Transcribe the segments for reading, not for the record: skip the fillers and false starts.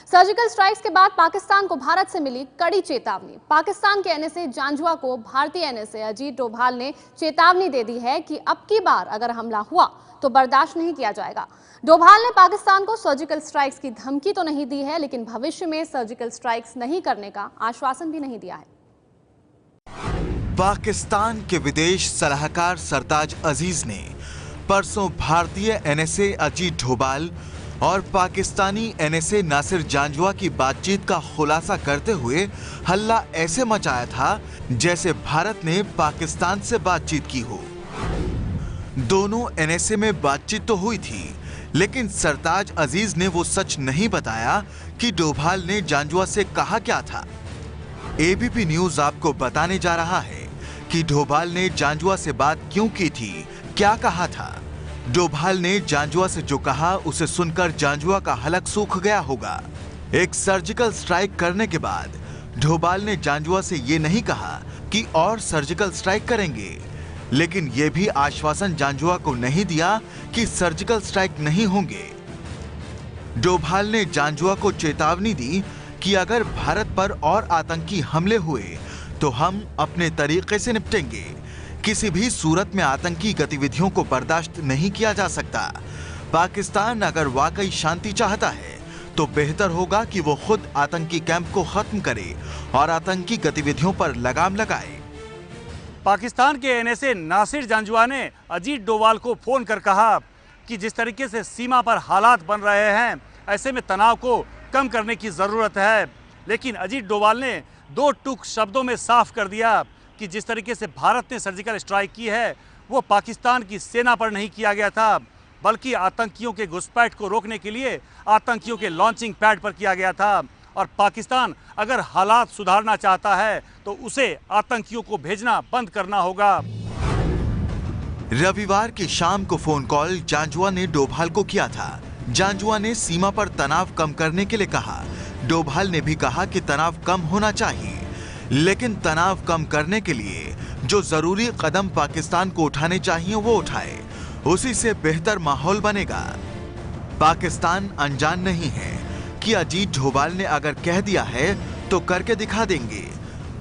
Surgical strikes के बाद पाकिस्तान को भारत से मिली कड़ी चेतावनी। पाकिस्तान के एनएसए जांजुआ को भारतीय एनएसए अजीत डोभाल ने चेतावनी दे दी है कि अब की बार अगर हमला हुआ तो बर्दाश्त नहीं किया जाएगा। डोभाल ने पाकिस्तान को सर्जिकल स्ट्राइक्स की धमकी तो नहीं दी है, लेकिन भविष्य में सर्जिकल स्ट्राइक्स नहीं करने का आश्वासन भी नहीं दिया है। पाकिस्तान के विदेश सलाहकार सरताज अजीज ने परसों भारतीय एनएसए अजीत डोभाल और पाकिस्तानी एनएसए नासिर जांजुआ की बातचीत का खुलासा करते हुए हल्ला ऐसे मचाया था जैसे भारत ने पाकिस्तान से बातचीत की हो। दोनों एनएसए में बातचीत तो हुई थी, लेकिन सरताज अजीज ने वो सच नहीं बताया कि डोभाल ने जांजुआ से कहा क्या था। एबीपी न्यूज आपको बताने जा रहा है कि डोभाल ने जांजुआ से बात क्यों की थी, क्या कहा था। डोभाल ने जांजुआ से जो कहा उसे सुनकर जांजुआ का हलक सूख गया होगा। एक सर्जिकल स्ट्राइक करने के बाद डोभाल ने जांजुआ से ये नहीं कहा कि और सर्जिकल स्ट्राइक करेंगे, लेकिन ये भी आश्वासन जांजुआ को नहीं दिया कि सर्जिकल स्ट्राइक नहीं होंगे। डोभाल ने जांजुआ को चेतावनी दी कि अगर भारत पर और आतंकी हमले हुए तो हम अपने तरीके से निपटेंगे। किसी भी सूरत में आतंकी गतिविधियों को बर्दाश्त नहीं किया जा सकता। पाकिस्तान अगर वाकई शांति चाहता है तो बेहतर होगा कि वो खुद आतंकी कैंप को खत्म करे और आतंकी गतिविधियों पर लगाम लगाए। पाकिस्तान के एनएसए नासिर जांजुआ ने अजीत डोभाल को फोन कर कहा कि जिस तरीके से सीमा पर हालात बन रहे हैं, ऐसे में तनाव को कम करने की जरूरत है। लेकिन अजीत डोभाल ने दो टूक शब्दों में साफ कर दिया कि जिस तरीके से भारत ने सर्जिकल स्ट्राइक की है वो पाकिस्तान की सेना पर नहीं किया गया था, बल्कि आतंकियों के घुसपैठ को रोकने के लिए आतंकियों के लॉन्चिंग पैड पर किया गया था। और पाकिस्तान अगर हालात सुधारना चाहता है तो उसे आतंकियों को भेजना बंद करना होगा। रविवार की शाम को फोन कॉल जांजुआ ने डोभाल को किया था। जांजुआ ने सीमा पर तनाव कम करने के लिए कहा। डोभाल ने भी कहा कि तनाव कम होना चाहिए, लेकिन तनाव कम करने के लिए जो जरूरी कदम पाकिस्तान को उठाने चाहिए वो उठाए, उसी से बेहतर माहौल बनेगा। पाकिस्तान अनजान नहीं है कि अजीत डोभाल ने अगर कह दिया है तो करके दिखा देंगे।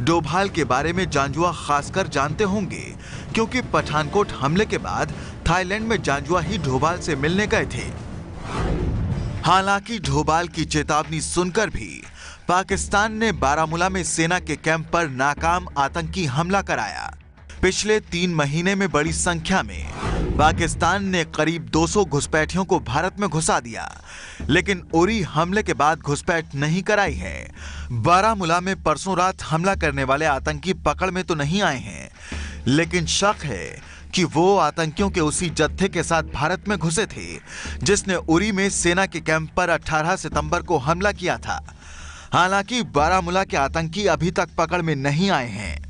डोभाल के बारे में जांजुआ खासकर जानते होंगे, क्योंकि पठानकोट हमले के बाद थाईलैंड में जांजुआ ही डोभाल से मिलने गए थे। हालांकि डोभाल की चेतावनी सुनकर भी पाकिस्तान ने बारामूला में सेना के कैंप पर नाकाम आतंकी हमला कराया। पिछले 3 महीने में बड़ी संख्या में पाकिस्तान ने करीब 200 घुसपैठियों को भारत में घुसा दिया, लेकिन उरी हमले के बाद घुसपैठ नहीं कराई है। बारामूला में परसों रात हमला करने वाले आतंकी पकड़ में तो नहीं आए हैं, लेकिन शक है कि वो आतंकियों के उसी जत्थे के साथ भारत में घुसे थे जिसने उरी में सेना के कैंप पर 18 सितंबर को हमला किया था। हालांकि बारामूला के आतंकी अभी तक पकड़ में नहीं आए हैं।